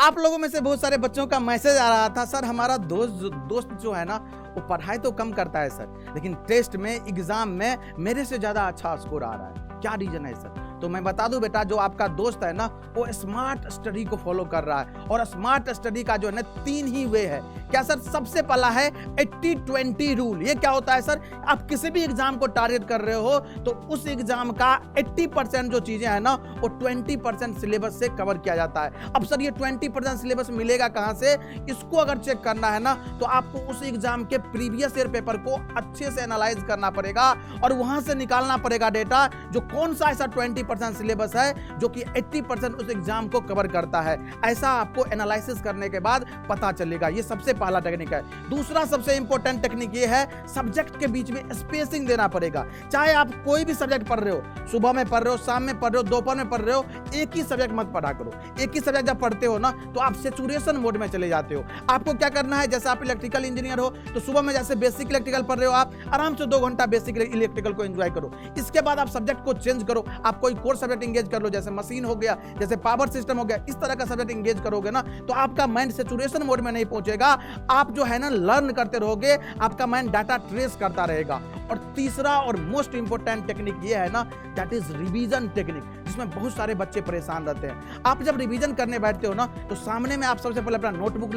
आप लोगों में से बहुत सारे बच्चों का मैसेज आ रहा था, सर हमारा दोस्त जो है ना वो पढ़ाई तो कम करता है सर, लेकिन टेस्ट में एग्जाम में मेरे से ज्यादा अच्छा स्कोर आ रहा है, क्या रीजन है सर? तो मैं बता दूं बेटा, जो आपका दोस्त है ना वो स्मार्ट स्टडी को फॉलो कर रहा है, और स्मार्ट स्टडी का जो है ना 3 ही वे है। क्या सर? सबसे पहला है 80-20 रूल। ये क्या होता है सर? आप किसी भी एग्जाम को टारगेट कर रहे हो तो उस एग्जाम का 80% जो चीजें हैं ना वो 20% सिलेबस से कवर किया जाता है। अब सर ये 20% सिलेबस मिलेगा कहां से? इसको अगर चेक करना है ना तो आपको उस एग्जाम के प्रीवियस ईयर पेपर को अच्छे से एनालाइज करना पड़ेगा और वहां से निकालना पड़ेगा डेटा, जो कौन सा ऐसा 20% सिलेबस है जो कि 80% उस एग्जाम को कवर करता है। ऐसा आपको एनालिसिस करने के बाद पता चलेगा। ये सबसे पहला टेक्निक है। दूसरा सबसे इंपॉर्टेंट टेक्निक ये है, सब्जेक्ट के बीच में स्पेसिंग देना पड़ेगा। चाहे आप कोई भी सब्जेक्ट पढ़ रहे हो, सुबह में पढ़ रहे हो, शाम में पढ़ रहे हो, दोपहर में पढ़ रहे हो, एक ही सब्जेक्ट मत पढ़ा करो। एक ही सब्जेक्ट जब पढ़ते हो ना तो आप सैचुरेशन मोड में चले जाते हो। आपको क्या करना है, जैसे आप इलेक्ट्रिकल इंजीनियर हो तो सुबह में जैसे बेसिक इलेक्ट्रिकल पढ़ रहे हो, आप आराम से 2 घंटा बेसिक इलेक्ट्रिकल को एंजॉय करो। इसके बाद आप सब्जेक्ट को चेंज करो, आप कोई कोर सब्जेक्ट इंगेज कर लो, जैसे मशीन हो गया, जैसे पावर सिस्टम हो गया, इस तरह का सब्जेक्ट इंगेज करोगे ना तो आपका माइंड सैचुरेशन मोड में नहीं पहुंचेगा। आप जो है ना लर्न करते रहोगे, आपका माइंड डाटा ट्रेस करता रहेगा। और तीसरा और मोस्ट इंपॉर्टेंट टेक्निक ये है ना, दैट इज रिवीजन टेक्निक, जिसमें बहुत सारे बच्चे परेशान रहते हैं। आप जब रिवीजन करने बैठते हो ना तो सामने में आप सबसे पहले अपना नोटबुक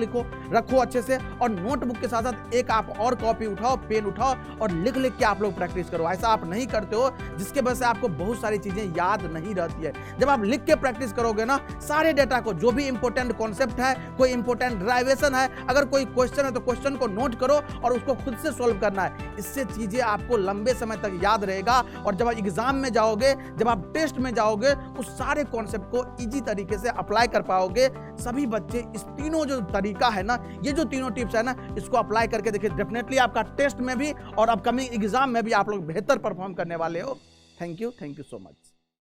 रखो अच्छे से, और नोटबुक के साथ साथ एक आप और कॉपी उठाओ, पेन उठाओ और लिख लिख के आप लोग प्रैक्टिस करो। ऐसा आप नहीं करते हो, जिसके वजह से आपको बहुत सारी चीजें याद नहीं रहती है। जब आप लिख के प्रैक्टिस करोगे ना, सारे डेटा को, जो भी इंपॉर्टेंट कॉन्सेप्ट है, कोई इंपॉर्टेंट ड्राइवेशन है, अगर कोई क्वेश्चन है तो क्वेश्चन को नोट करो और उसको खुद से सॉल्व करना है। इससे चीजें आपको लंबे समय तक याद रहेगा, और जब आप एग्जाम में जाओगे, जब आप टेस्ट में जाओगे, उस सारे कॉन्सेप्ट को इजी तरीके से अप्लाई कर पाओगे। सभी बच्चे इस तीनों जो तरीका है ना, ये जो तीनों टिप्स है ना, इसको अप्लाई करके देखिए, डेफिनेटली आपका टेस्ट में भी और अपकमिंग एग्जाम में भी आप लोग बेहतर परफॉर्म करने वाले हो। Thank you so much.